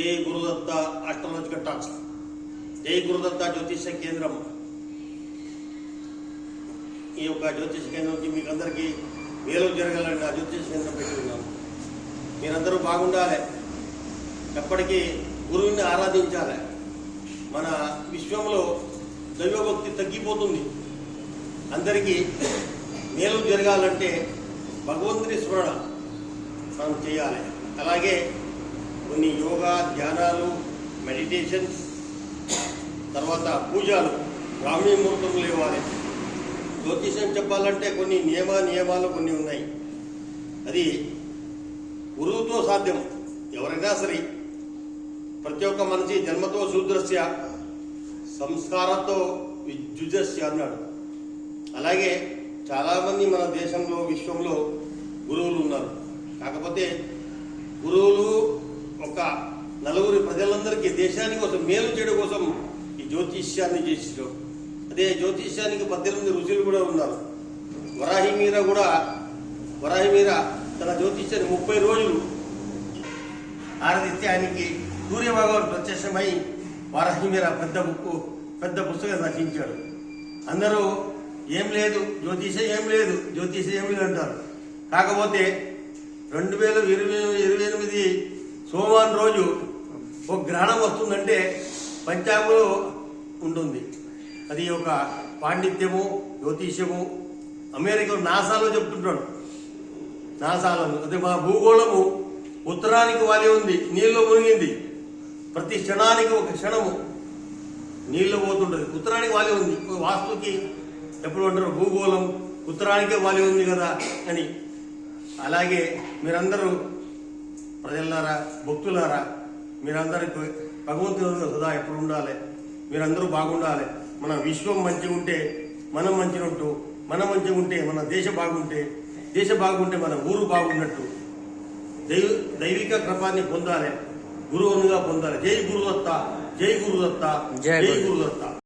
జై Gurudatta astrological talks. జై గురుదత్త జ్యోతిష కేంద్రం. ఈ యొక్క జ్యోతిష కేంద్రం నుంచి మీకు అందరికీ మేలు జరగాలని ఆ జ్యోతిష కేంద్రం పెట్టి ఉన్నాను. మీరందరూ బాగుండాలి, ఎప్పటికీ గురువుని ఆరాధించాలి. మన విశ్వంలో దైవభక్తి తగ్గిపోతుంది. అందరికీ మేలు జరగాలంటే భగవంతుని స్మరణ మనం చేయాలి. అలాగే కొన్ని యోగా, ధ్యానాలు, మెడిటేషన్స్, తర్వాత పూజలు బ్రాహ్మీ ముహూర్తం లేవాలి. జ్యోతిషం చెప్పాలంటే కొన్ని నియమాలు కొన్ని ఉన్నాయి. అది గురువుతో సాధ్యం. ఎవరైనా సరే, ప్రతి ఒక్క మనిషి జన్మతో శూద్రస్య సంస్కారంతో విద్యుజస్య అన్నాడు. అలాగే చాలామంది మన దేశంలో, విశ్వంలో గురువులు ఉన్నారు. కాకపోతే గురువులు ఒక నలుగురి ప్రజలందరికీ దేశానికి కోసం మేలు చేయడం కోసం ఈ జ్యోతిష్యాన్ని చేసారు. అదే జ్యోతిష్యానికి 18 ఋషులు కూడా ఉన్నారు. వరాహిమీర తన జ్యోతిష్యాన్ని 30 రోజులు ఆరాధిస్తే ఆయనకి సూర్య భగవాన్ ప్రత్యక్షమై వరాహిమీర పెద్ద పుస్తకం రచించాడు. అందరూ ఏం లేదు జ్యోతిషం అంటారు. కాకపోతే 2028 సోమవారం రోజు ఒక గ్రహణం వస్తుందంటే పంచాంగంలో ఉంటుంది. అది ఒక పాండిత్యము, జ్యోతిష్యము. అమెరికా నాసాలో చెప్తుంటాడు. నాసాలో అదే మా భూగోళము ఉత్తరానికి వాలి ఉంది, నీళ్ళు మునిగింది. ప్రతి క్షణానికి ఒక క్షణము నీళ్లు పోతుంటది. ఉత్తరానికి వాలి ఉంది. వాస్తుకి ఎప్పుడు అంటారు, భూగోళం ఉత్తరానికే వాలి ఉంది కదా అని. అలాగే మీరందరూ ప్రజలారా, భక్తులారా, మీరందరికీ భగవంతుడు సదా ఎప్పుడు ఉండాలి. మీరందరూ బాగుండాలి. మన విశ్వం మంచిగా ఉంటే మనం మంచినట్టు, మనం మంచిగా ఉంటే మన దేశం బాగుంటే, దేశం బాగుంటే మన ఊరు బాగున్నట్టు. దైవిక కృపాన్ని పొందాలి, గురువునిగా పొందాలి. జై గురుదత్త, జై గురుదత్త, జై గురుదత్త.